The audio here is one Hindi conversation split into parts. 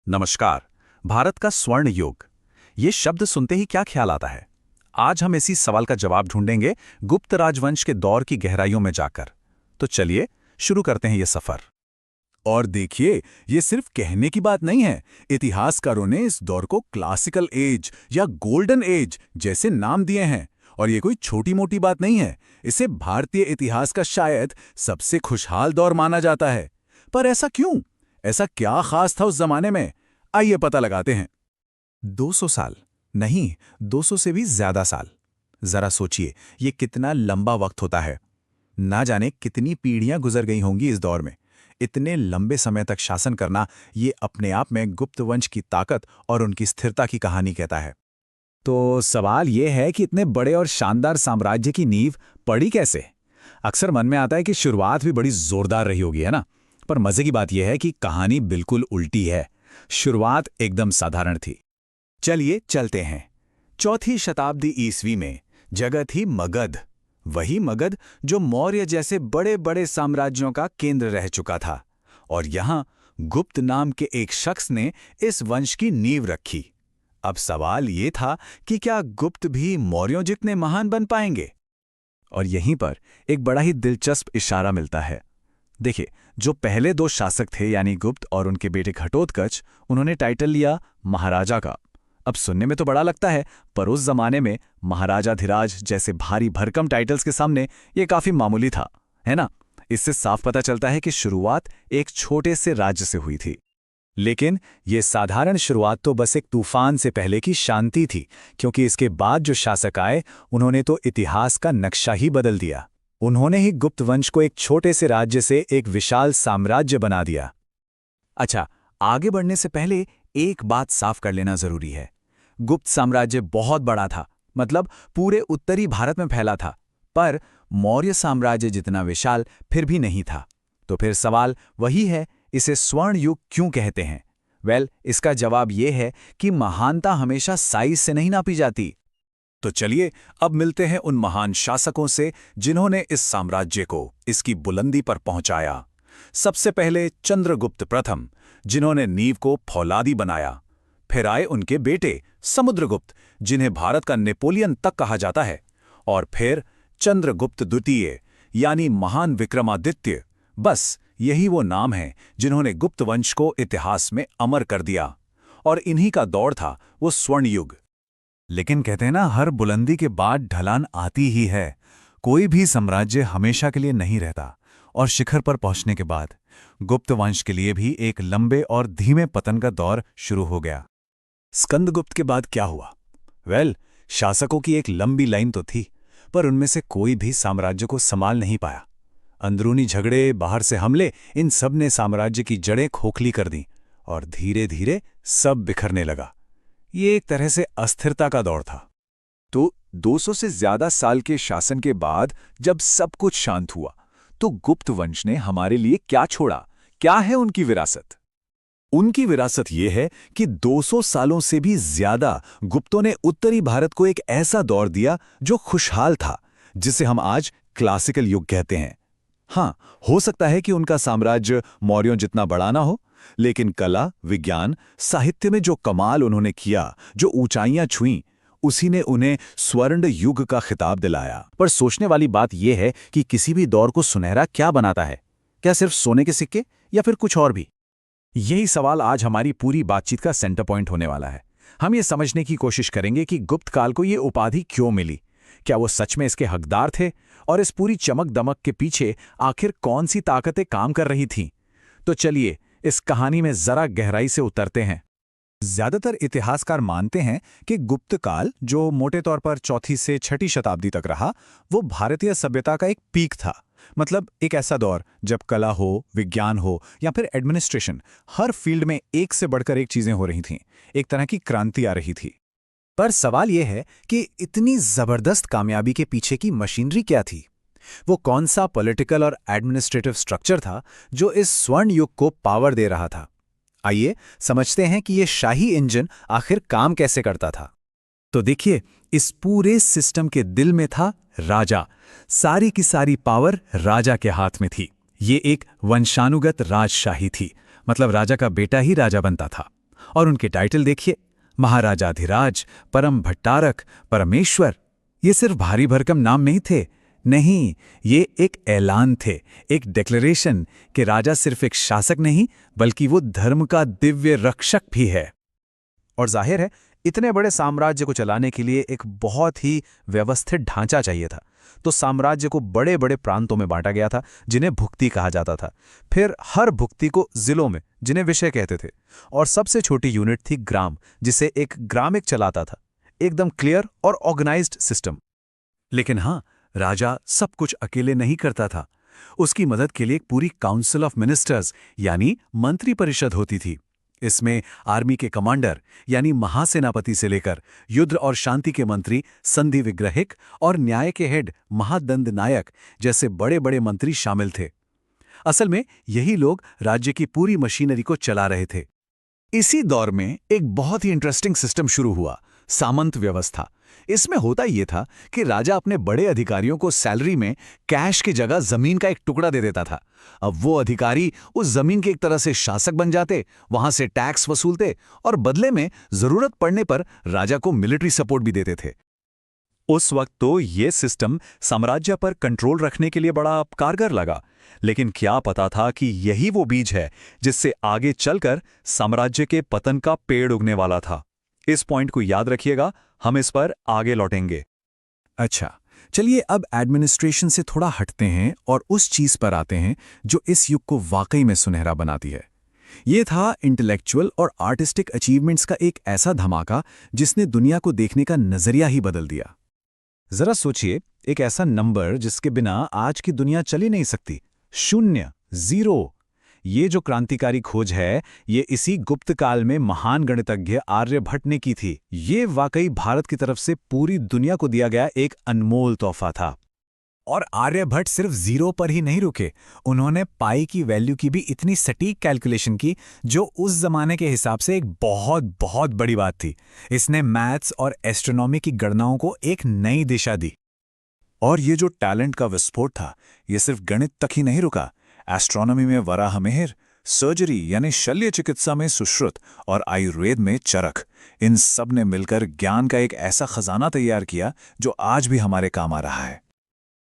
नमस्कार। भारत का स्वर्ण युग, ये शब्द सुनते ही क्या ख्याल आता है? आज हम इसी सवाल का जवाब ढूंढेंगे गुप्त राजवंश के दौर की गहराइयों में जाकर। तो चलिए शुरू करते हैं ये सफर। और देखिए, ये सिर्फ कहने की बात नहीं है। इतिहासकारों ने इस दौर को क्लासिकल एज या गोल्डन एज जैसे नाम दिए हैं। और ये कोई छोटी मोटी बात नहीं है। इसे भारतीय इतिहास का शायद सबसे खुशहाल दौर माना जाता है। पर ऐसा क्यों? ऐसा क्या खास था उस जमाने में? आइए पता लगाते हैं। 200 साल नहीं, 200 से भी ज्यादा साल। जरा सोचिए, ये कितना लंबा वक्त होता है। ना जाने कितनी पीढ़ियां गुजर गई होंगी इस दौर में। इतने लंबे समय तक शासन करना, ये अपने आप में गुप्त वंश की ताकत और उनकी स्थिरता की कहानी कहता है। तो सवाल ये है कि इतने बड़े और शानदार साम्राज्य की नींव पड़ी कैसे? अक्सर मन में आता है कि शुरुआत भी बड़ी जोरदार रही होगी, है ना? पर मजे की बात यह है कि कहानी बिल्कुल उल्टी है। शुरुआत एकदम साधारण थी। चलिए चलते हैं। 4वीं शताब्दी ईस्वी में जगह थी मगध। वही मगध जो मौर्य जैसे बड़े बड़े साम्राज्यों का केंद्र रह चुका था। और यहां गुप्त नाम के एक शख्स ने इस वंश की नींव रखी। अब सवाल ये था कि क्या गुप्त भी मौर्यों जितने महान बन पाएंगे? और यहीं पर एक बड़ा ही दिलचस्प इशारा मिलता है। देखिए, जो पहले दो शासक थे यानी गुप्त और उनके बेटे घटोत्कच, उन्होंने टाइटल लिया महाराजा का। अब सुनने में तो बड़ा लगता है, पर उस जमाने में महाराजाधिराज जैसे भारी भरकम टाइटल्स के सामने ये काफी मामूली था, है ना? इससे साफ पता चलता है कि शुरुआत एक छोटे से राज्य से हुई थी। लेकिन ये साधारण शुरुआत तो बस एक तूफान से पहले की शांति थी, क्योंकि इसके बाद जो शासक आए, उन्होंने तो इतिहास का नक्शा ही बदल दिया। उन्होंने ही गुप्त वंश को एक छोटे से राज्य से एक विशाल साम्राज्य बना दिया। अच्छा, आगे बढ़ने से पहले एक बात साफ कर लेना जरूरी है। गुप्त साम्राज्य बहुत बड़ा था, मतलब पूरे उत्तरी भारत में फैला था, पर मौर्य साम्राज्य जितना विशाल फिर भी नहीं था। तो फिर सवाल वही है, इसे स्वर्ण युग क्यों कहते हैं? इसका जवाब यह है कि महानता हमेशा साइज से नहीं नापी जाती। तो चलिए अब मिलते हैं उन महान शासकों से जिन्होंने इस साम्राज्य को इसकी बुलंदी पर पहुंचाया। सबसे पहले चंद्रगुप्त प्रथम, जिन्होंने नींव को फौलादी बनाया। फिर आए उनके बेटे समुद्रगुप्त, जिन्हें भारत का नेपोलियन तक कहा जाता है। और फिर चंद्रगुप्त द्वितीय, यानी महान विक्रमादित्य। बस यही वो नाम हैं जिन्होंने गुप्त वंश को इतिहास में अमर कर दिया। और इन्हीं का दौर था वो स्वर्ण युग। लेकिन कहते हैं ना, हर बुलंदी के बाद ढलान आती ही है। कोई भी साम्राज्य हमेशा के लिए नहीं रहता। और शिखर पर पहुंचने के बाद गुप्त वंश के लिए भी एक लंबे और धीमे पतन का दौर शुरू हो गया। स्कंदगुप्त के बाद क्या हुआ? शासकों की एक लंबी लाइन तो थी, पर उनमें से कोई भी साम्राज्य को संभाल नहीं पाया। अंदरूनी झगड़े, बाहर से हमले, इन सब ने साम्राज्य की जड़ें खोखली कर दी और धीरे धीरे सब बिखरने लगा। ये एक तरह से अस्थिरता का दौर था। तो 200 से ज्यादा साल के शासन के बाद जब सब कुछ शांत हुआ, तो गुप्त वंश ने हमारे लिए क्या छोड़ा? क्या है उनकी विरासत? उनकी विरासत ये है कि 200 सालों से भी ज्यादा गुप्तों ने उत्तरी भारत को एक ऐसा दौर दिया जो खुशहाल था, जिसे हम आज क्लासिकल युग कहते हैं। हाँ, हो सकता है कि उनका साम्राज्य मौर्यों जितना बड़ा ना हो, लेकिन कला, विज्ञान, साहित्य में जो कमाल उन्होंने किया, जो ऊंचाइयां छुईं, उसी ने उन्हें स्वर्ण युग का खिताब दिलाया। पर सोचने वाली बात यह है कि किसी भी दौर को सुनहरा क्या बनाता है? क्या सिर्फ सोने के सिक्के या फिर कुछ और भी? यही सवाल आज हमारी पूरी बातचीत का सेंटर पॉइंट होने वाला है। हम ये समझने की कोशिश करेंगे कि गुप्त काल को ये उपाधि क्यों मिली, क्या वो सच में इसके हकदार थे, और इस पूरी चमक दमक के पीछे आखिर कौन सी ताकतें काम कर रही थीं। तो चलिए इस कहानी में जरा गहराई से उतरते हैं। ज्यादातर इतिहासकार मानते हैं कि गुप्त काल, जो मोटे तौर पर 4वीं से 6वीं शताब्दी तक रहा, वो भारतीय सभ्यता का एक पीक था। मतलब एक ऐसा दौर जब कला हो, विज्ञान हो या फिर एडमिनिस्ट्रेशन, हर फील्ड में एक से बढ़कर एक चीजें हो रही थीं। एक तरह की क्रांति आ रही थी। पर सवाल यह है कि इतनी जबरदस्त कामयाबी के पीछे की मशीनरी क्या थी? वो कौन सा पॉलिटिकल और एडमिनिस्ट्रेटिव स्ट्रक्चर था जो इस स्वर्ण युग को पावर दे रहा था? आइए समझते हैं कि ये शाही इंजन आखिर काम कैसे करता था। तो देखिए, इस पूरे सिस्टम के दिल में था राजा। सारी की सारी पावर राजा के हाथ में थी। ये एक वंशानुगत राजशाही थी, मतलब राजा का बेटा ही राजा बनता था। और उनके टाइटल देखिए, महाराजाधिराज, परम भट्टारक, परमेश्वर। ये सिर्फ भारी भरकम नाम नहीं थे, नहीं, ये एक ऐलान थे, एक डिक्लेरेशन कि राजा सिर्फ एक शासक नहीं बल्कि वो धर्म का दिव्य रक्षक भी है। और जाहिर है, इतने बड़े साम्राज्य को चलाने के लिए एक बहुत ही व्यवस्थित ढांचा चाहिए था। तो साम्राज्य को बड़े बड़े प्रांतों में बांटा गया था, जिन्हें भुक्ति कहा जाता था। फिर हर भुक्ति को जिलों में, जिन्हें विषय कहते थे। और सबसे छोटी यूनिट थी ग्राम, जिसे एक ग्रामिक चलाता था। एकदम क्लियर और ऑर्गेनाइज्ड सिस्टम। लेकिन हाँ, राजा सब कुछ अकेले नहीं करता था। उसकी मदद के लिए एक पूरी काउंसिल ऑफ मिनिस्टर्स यानी मंत्री परिषद होती थी। इसमें आर्मी के कमांडर यानी महासेनापति से लेकर युद्ध और शांति के मंत्री, संधि विग्रहिक और न्याय के हेड महादंड नायक जैसे बड़े बड़े मंत्री शामिल थे। असल में यही लोग राज्य की पूरी मशीनरी को चला रहे थे। इसी दौर में एक बहुत ही इंटरेस्टिंग सिस्टम शुरू हुआ, सामंत व्यवस्था। इसमें होता ये था कि राजा अपने बड़े अधिकारियों को सैलरी में कैश की जगह जमीन का एक टुकड़ा दे देता था। अब वो अधिकारी उस जमीन के एक तरह से शासक बन जाते, वहां से टैक्स वसूलते और बदले में जरूरत पड़ने पर राजा को मिलिट्री सपोर्ट भी देते थे। उस वक्त तो ये सिस्टम साम्राज्य पर कंट्रोल रखने के लिए बड़ा कारगर लगा, लेकिन क्या पता था कि यही वो बीज है जिससे आगे चलकर साम्राज्य के पतन का पेड़ उगने वाला था। इस पॉइंट को याद रखिएगा, हम इस पर आगे लौटेंगे। अच्छा, चलिए अब एडमिनिस्ट्रेशन से थोड़ा हटते हैं और उस चीज पर आते हैं जो इस युग को वाकई में सुनहरा बनाती है। ये था इंटेलेक्चुअल और आर्टिस्टिक अचीवमेंट्स का एक ऐसा धमाका जिसने दुनिया को देखने का नजरिया ही बदल दिया। जरा सोचिए, एक ऐसा नंबर जिसके बिना आज की दुनिया चल ही नहीं सकती, 0, 0। ये जो क्रांतिकारी खोज है, ये इसी गुप्त काल में महान गणितज्ञ आर्यभट्ट ने की थी। ये वाकई भारत की तरफ से पूरी दुनिया को दिया गया एक अनमोल तोहफा था। और आर्यभट्ट सिर्फ 0 पर ही नहीं रुके, उन्होंने पाई की वैल्यू की भी इतनी सटीक कैलकुलेशन की जो उस जमाने के हिसाब से एक बहुत बहुत बड़ी बात थी। इसने मैथ्स और एस्ट्रोनॉमी की गणनाओं को एक नई दिशा दी। और ये जो टैलेंट का विस्फोट था, ये सिर्फ गणित तक ही नहीं रुका। एस्ट्रोनॉमी में वराहमिहिर, सर्जरी यानी शल्य चिकित्सा में सुश्रुत और आयुर्वेद में चरक, इन सब ने मिलकर ज्ञान का एक ऐसा खजाना तैयार किया जो आज भी हमारे काम आ रहा है।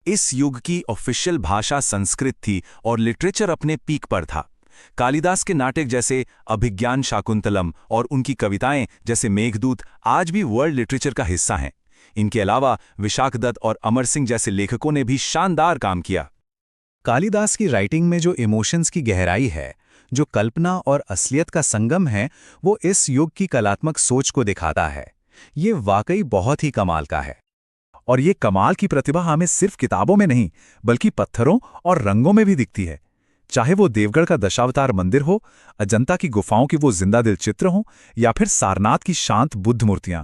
इस युग की ऑफिशियल भाषा संस्कृत थी और लिटरेचर अपने पीक पर था। कालिदास के नाटक जैसे अभिज्ञान शाकुंतलम और उनकी कविताएं जैसे मेघदूत आज भी वर्ल्ड लिटरेचर का हिस्सा हैं। इनके अलावा विशाखदत्त और अमर सिंह जैसे लेखकों ने भी शानदार काम किया। कालिदास की राइटिंग में जो इमोशंस की गहराई है, जो कल्पना और असलियत का संगम है, वो इस युग की कलात्मक सोच को दिखाता है। ये वाकई बहुत ही कमाल का है। और ये कमाल की प्रतिभा हमें सिर्फ किताबों में नहीं बल्कि पत्थरों और रंगों में भी दिखती है। चाहे वो देवगढ़ का दशावतार मंदिर हो, अजंता की गुफाओं की वो जिंदा दिल चित्र हो, या फिर सारनाथ की शांत बुद्ध मूर्तियां,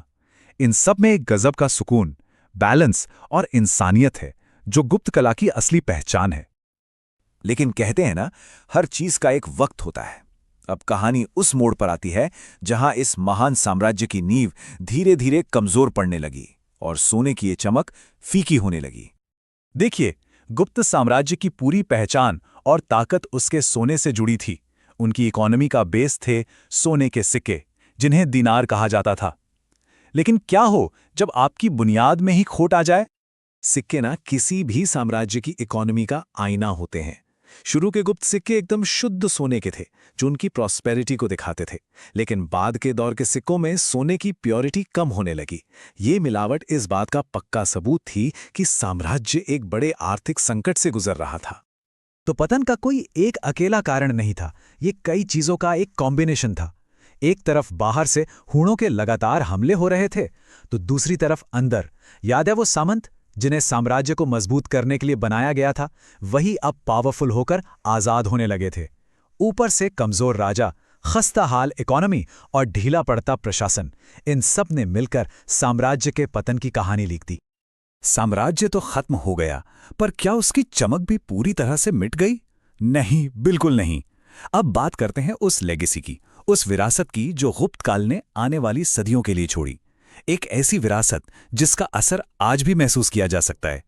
इन सब में एक गजब का सुकून, बैलेंस और इंसानियत है जो गुप्त कला की असली पहचान है। लेकिन कहते हैं ना, हर चीज का एक वक्त होता है। अब कहानी उस मोड़ पर आती है जहां इस महान साम्राज्य की नींव धीरे धीरे कमजोर पड़ने लगी और सोने की ये चमक फीकी होने लगी। देखिए, गुप्त साम्राज्य की पूरी पहचान और ताकत उसके सोने से जुड़ी थी। उनकी इकोनॉमी का बेस थे सोने के सिक्के, जिन्हें दीनार कहा जाता था। लेकिन क्या हो जब आपकी बुनियाद में ही खोट आ जाए? सिक्के ना किसी भी साम्राज्य की इकोनॉमी का आईना होते हैं। शुरू के गुप्त सिक्के एकदम शुद्ध सोने के थे, जो उनकी प्रॉस्पेरिटी को दिखाते थे। लेकिन बाद के दौर के सिक्कों में सोने की प्योरिटी कम होने लगी। ये मिलावट इस बात का पक्का सबूत थी कि साम्राज्य एक बड़े आर्थिक संकट से गुजर रहा था। तो पतन का कोई एक अकेला कारण नहीं था, ये कई चीजों का एक कॉम्बिनेशन था। एक तरफ बाहर से हूणों के लगातार हमले हो रहे थे, तो दूसरी तरफ अंदर, याद है वो सामंत जिन्हें साम्राज्य को मजबूत करने के लिए बनाया गया था, वही अब पावरफुल होकर आजाद होने लगे थे। ऊपर से कमजोर राजा, खस्ता हाल इकोनॉमी और ढीला पड़ता प्रशासन, इन सब ने मिलकर साम्राज्य के पतन की कहानी लिख दी। साम्राज्य तो खत्म हो गया, पर क्या उसकी चमक भी पूरी तरह से मिट गई? नहीं, बिल्कुल नहीं। अब बात करते हैं उस लेगेसी की, उस विरासत की जो गुप्त काल ने आने वाली सदियों के लिए छोड़ी। एक ऐसी विरासत जिसका असर आज भी महसूस किया जा सकता है।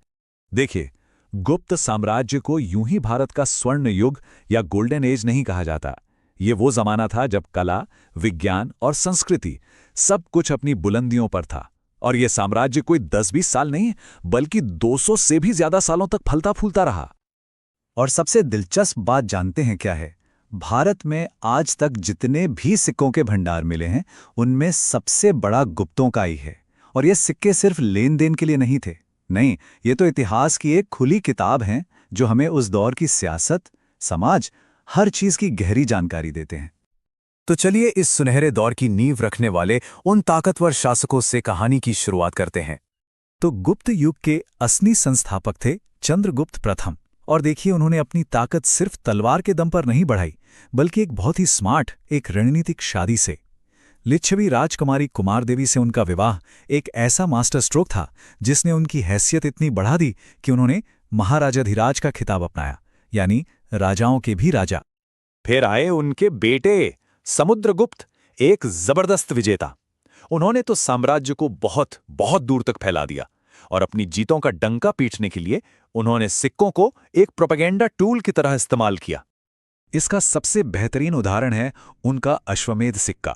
देखिए, गुप्त साम्राज्य को यूं ही भारत का स्वर्ण युग या गोल्डन एज नहीं कहा जाता। ये वो जमाना था जब कला, विज्ञान और संस्कृति सब कुछ अपनी बुलंदियों पर था, और ये साम्राज्य कोई 10-20 साल नहीं बल्कि 200 से भी ज्यादा सालों तक फलता फूलता रहा। और सबसे दिलचस्प बात जानते हैं क्या है? भारत में आज तक जितने भी सिक्कों के भंडार मिले हैं, उनमें सबसे बड़ा गुप्तों का ही है। और ये सिक्के सिर्फ लेन देन के लिए नहीं थे। नहीं, ये तो इतिहास की एक खुली किताब है जो हमें उस दौर की सियासत, समाज, हर चीज की गहरी जानकारी देते हैं। तो चलिए इस सुनहरे दौर की नींव रखने वाले उन ताकतवर शासकों से कहानी की शुरुआत करते हैं। तो गुप्त युग के असली संस्थापक थे चंद्रगुप्त प्रथम। और देखिए, उन्होंने अपनी ताकत सिर्फ तलवार के दम पर नहीं बढ़ाई, बल्कि एक बहुत ही स्मार्ट, एक रणनीतिक शादी से। लिच्छवी राजकुमारी कुमारदेवी से उनका विवाह एक ऐसा मास्टर स्ट्रोक था जिसने उनकी हैसियत इतनी बढ़ा दी कि उन्होंने महाराजाधिराज का खिताब अपनाया, यानी राजाओं के भी राजा। फिर आए उनके बेटे समुद्रगुप्त, एक जबरदस्त विजेता। उन्होंने तो साम्राज्य को बहुत बहुत दूर तक फैला दिया, और अपनी जीतों का डंका पीटने के लिए उन्होंने सिक्कों को एक प्रोपेगेंडा टूल की तरह इस्तेमाल किया। इसका सबसे बेहतरीन उदाहरण है उनका अश्वमेध सिक्का।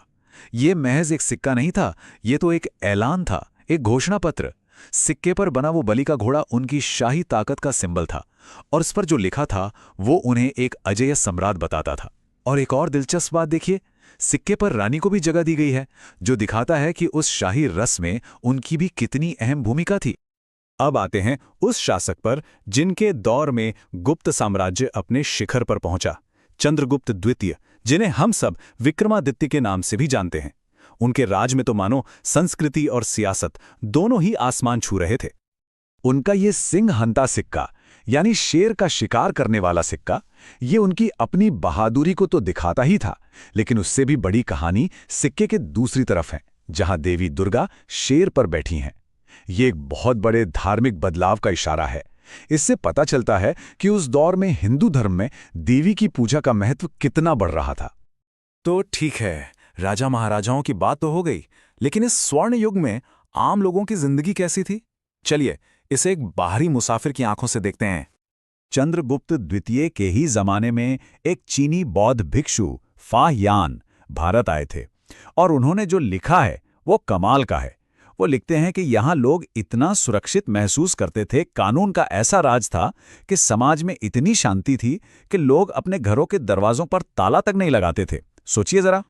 ये महज एक सिक्का नहीं था, ये तो एक ऐलान था, एक घोषणा पत्र। सिक्के पर बना वो बलि का घोड़ा उनकी शाही ताकत का सिंबल था, और इस पर जो लिखा था वो उन्हें एक अजेय सम्राट बताता था। और एक और दिलचस्प बात देखिए, सिक्के पर रानी को भी जगह दी गई है, जो दिखाता है कि उस शाही रस में उनकी भी कितनी अहम भूमिका थी। अब आते हैं उस शासक पर जिनके दौर में गुप्त साम्राज्य अपने शिखर पर पहुंचा, चंद्रगुप्त द्वितीय, जिन्हें हम सब विक्रमादित्य के नाम से भी जानते हैं। उनके राज में तो मानो संस्कृति और सियासत दोनों ही आसमान छू रहे थे। उनका ये सिंह हंता सिक्का, यानी शेर का शिकार करने वाला सिक्का, ये उनकी अपनी बहादुरी को तो दिखाता ही था, लेकिन उससे भी बड़ी कहानी सिक्के के दूसरी तरफ है, जहां देवी दुर्गा शेर पर बैठी हैं। ये एक बहुत बड़े धार्मिक बदलाव का इशारा है। इससे पता चलता है कि उस दौर में हिंदू धर्म में देवी की पूजा का महत्व कितना बढ़ रहा था। तो ठीक है, राजा महाराजाओं की बात तो हो गई, लेकिन इस स्वर्ण युग में आम लोगों की जिंदगी कैसी थी? चलिए इसे एक बाहरी मुसाफिर की आंखों से देखते हैं। चंद्रगुप्त द्वितीय के ही जमाने में एक चीनी बौद्ध भिक्षु फाह्यान भारत आए थे, और उन्होंने जो लिखा है वो कमाल का है। वो लिखते हैं कि यहाँ लोग इतना सुरक्षित महसूस करते थे, कानून का ऐसा राज था कि समाज में इतनी शांति थी कि लोग अपने घरों के दरवाजों पर ताला तक नहीं लगाते थे। सोचिए जरा।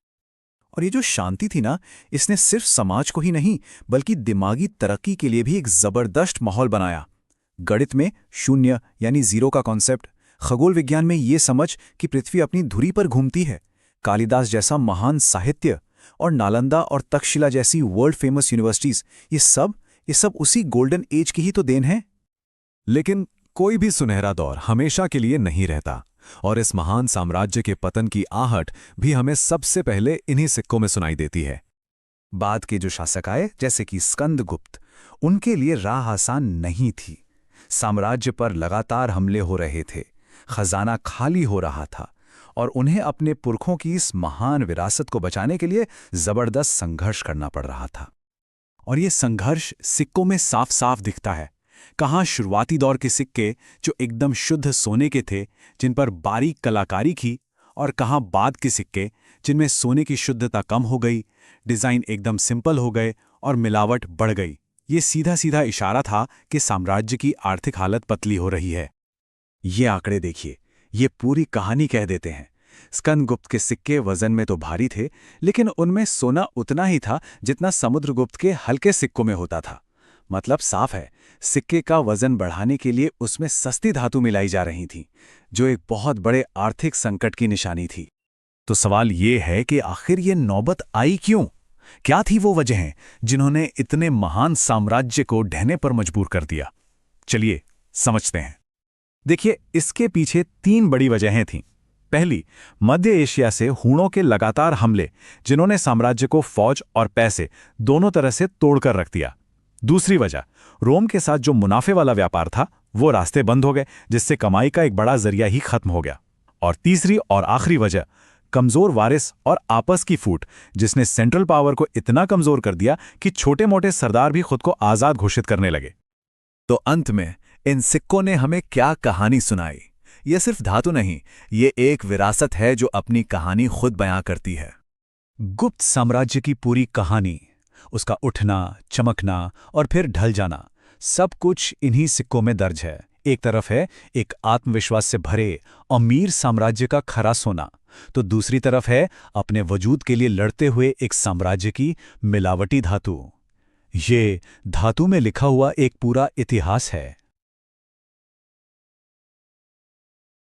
और ये जो शांति थी ना, इसने सिर्फ समाज को ही नहीं बल्कि दिमागी तरक्की के लिए भी एक जबरदस्त माहौल बनाया। गणित में शून्य यानी जीरो का कॉन्सेप्ट, खगोल विज्ञान में ये समझ कि पृथ्वी अपनी धुरी पर घूमती है, कालिदास जैसा महान साहित्य, और नालंदा और तक्षशिला जैसी वर्ल्ड फेमस यूनिवर्सिटीज, ये सब उसी गोल्डन एज की ही तो देन है। लेकिन कोई भी सुनहरा दौर हमेशा के लिए नहीं रहता, और इस महान साम्राज्य के पतन की आहट भी हमें सबसे पहले इन्हीं सिक्कों में सुनाई देती है। बाद के जो शासक आए, जैसे कि स्कंदगुप्त, उनके लिए राह आसान नहीं थी। साम्राज्य पर लगातार हमले हो रहे थे, खजाना खाली हो रहा था, और उन्हें अपने पुरखों की इस महान विरासत को बचाने के लिए जबरदस्त संघर्ष करना पड़ रहा था। और ये संघर्ष सिक्कों में साफ साफ दिखता है। कहाँ शुरुआती दौर के सिक्के जो एकदम शुद्ध सोने के थे, जिन पर बारीक कलाकारी की, और कहाँ बाद के सिक्के जिनमें सोने की शुद्धता कम हो गई, डिज़ाइन एकदम सिंपल हो गए और मिलावट बढ़ गई। ये सीधा सीधा इशारा था कि साम्राज्य की आर्थिक हालत पतली हो रही है। ये आंकड़े देखिए, ये पूरी कहानी कह देते हैं। स्कंदगुप्त के सिक्के वजन में तो भारी थे, लेकिन उनमें सोना उतना ही था जितना समुद्रगुप्त के हल्के सिक्कों में होता था। मतलब साफ है, सिक्के का वजन बढ़ाने के लिए उसमें सस्ती धातु मिलाई जा रही थी, जो एक बहुत बड़े आर्थिक संकट की निशानी थी। तो सवाल ये है कि आखिर ये नौबत आई क्यों? क्या थी वो वजहें जिन्होंने इतने महान साम्राज्य को ढहने पर मजबूर कर दिया? चलिए समझते हैं। देखिए, इसके पीछे 3 बड़ी वजहें थीं। पहली, मध्य एशिया से हूणों के लगातार हमले, जिन्होंने साम्राज्य को फौज और पैसे दोनों तरह से तोड़कर रख दिया। दूसरी वजह, रोम के साथ जो मुनाफे वाला व्यापार था, वो रास्ते बंद हो गए, जिससे कमाई का एक बड़ा जरिया ही खत्म हो गया। और तीसरी और आखिरी वजह, कमजोर वारिस और आपस की फूट, जिसने सेंट्रल पावर को इतना कमजोर कर दिया कि छोटे मोटे सरदार भी खुद को आजाद घोषित करने लगे। तो अंत में इन सिक्कों ने हमें क्या कहानी सुनाई? ये सिर्फ धातु नहीं, ये एक विरासत है जो अपनी कहानी खुद बयां करती है। गुप्त साम्राज्य की पूरी कहानी, उसका उठना, चमकना और फिर ढल जाना, सब कुछ इन्हीं सिक्कों में दर्ज है। एक तरफ है एक आत्मविश्वास से भरे अमीर साम्राज्य का खरा सोना, तो दूसरी तरफ है अपने वजूद के लिए लड़ते हुए एक साम्राज्य की मिलावटी धातु। ये धातु में लिखा हुआ एक पूरा इतिहास है।